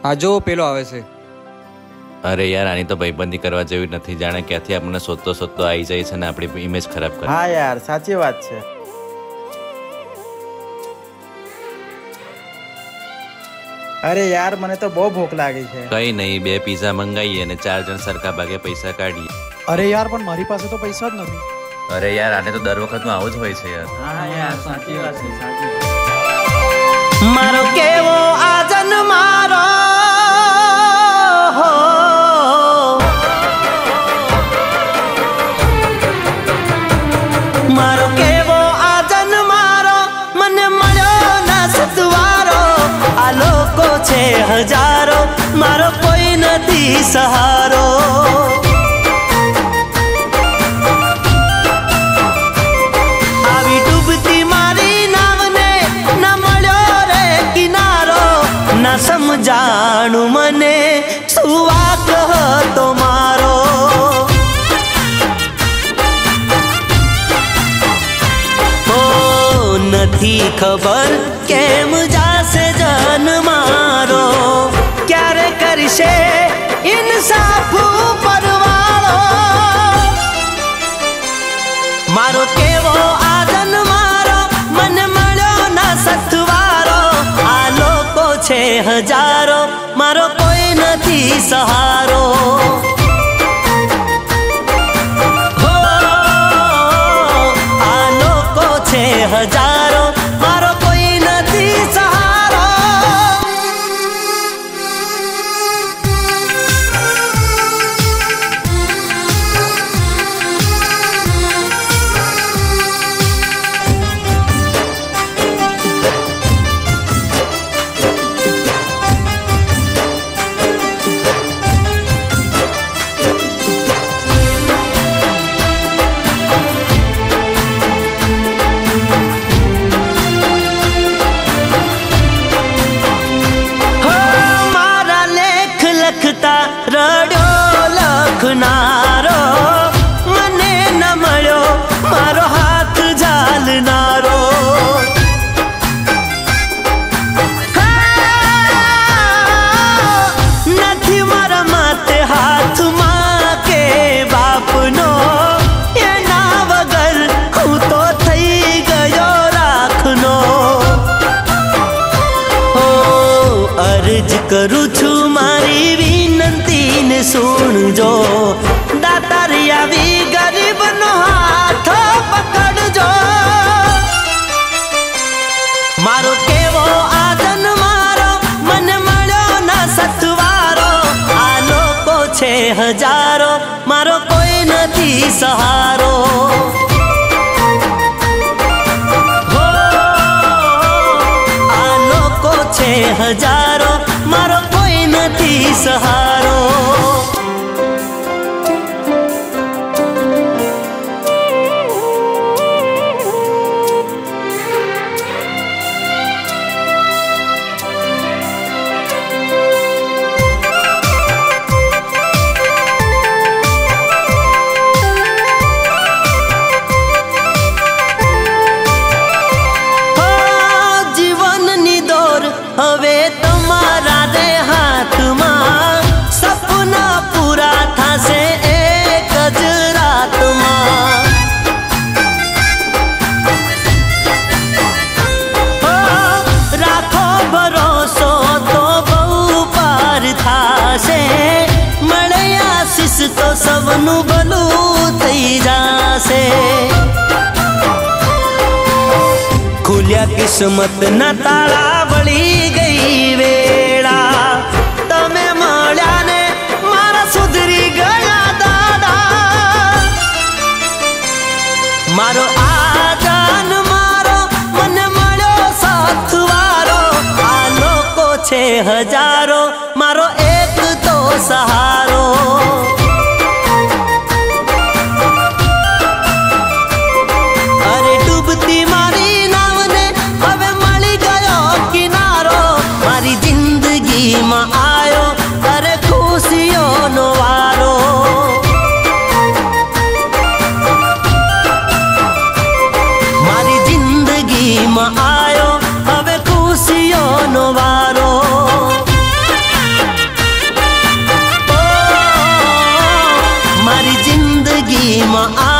આ જો પેલો આવે છે। અરે યાર આની તો ભાઈબંધી કરવા જેવી નથી, જાણે ક્યાંથી આપણને શોધતો શોધતો આવી જાય છે ને આપણી ઇમેજ ખરાબ કરે। હા યાર સાચી વાત છે। અરે યાર મને તો બહુ ભૂખ લાગી છે। કઈ નહીં, 2 પિઝા મંગાવીએ અને 4 જણ સરખા ભાગે પૈસા કાઢીએ। અરે યાર પણ મારી પાસે તો પૈસા જ નથી। અરે યાર આને તો દર વખતમાં આવું જ હોય છે યાર। હા યાર સાચી વાત છે, સાચી। મારો કેવો આજન મારો મારો કેવો આજન મારો મને મળ્યો ના સતવારો। આ લોકો છે હજારો, મારો કોઈ નથી સહારો। આવી ડૂબતી મારી નાવને ના મળ્યો રે કિનારો। ના સમજાણું મને શું વાંક હતો મારો। નથી ખબર કેમ જાશે જન મારો, ક્યારે કરશે ઇન્સાફ પરવાળો। મારો કેવો આજન મારો મને મળ્યો ના સથવારો। આ લોકો છે હજારો, મારો કોઈ નથી સહારો। હજારો મારો કોઈ નથી સહારો। રડ્યો લખનારો મને ન મળ્યો મારો હાથ ઝાલનારો। નથી મારા માથે હાથમાં કે બાપનો, એના વગર હું તો થઈ ગયો રાખનો। અરજ કરું છું મારી વિનંતીને સુણજો, દાતાર આવી ગરીબનો હાથ પકડજો। મારો કેવો આજન મારો મને મળ્યો ના સથવારો। આ લોકો છે હજારો, મારો કોઈ નથી સહારો। આ લોકો છે હજારો, મારો કોઈ નથી સહારો। જીવનની દોર હવે તમારા રે હાથમાં, સપના પૂરા થશે એક જ રાતમાં। રાખો ભરોસો તો બહુ પાર થશે, મળે આશીષ તો સૌનું ભલું થઈ જશે। ખુલ્યા કિસ્મત ના તાળા વળી ગઈ વેળા, તમે મળ્યા ને મારા સુધરી ગયા દાદા। મારો આજન મારો મને મળ્યો સાથવારો। આ લોકો છે હજારો, મારો એક તો સહારો। અરે ડૂબતી મારી નાવને હવે મળી ગયો કિનારો। મારી જિંદગીમાં આયો અરે ખુશીઓનો વારો। મારી જિંદગીમાં આયો હવે ખુશીઓનો વારો। જિંદગીમાં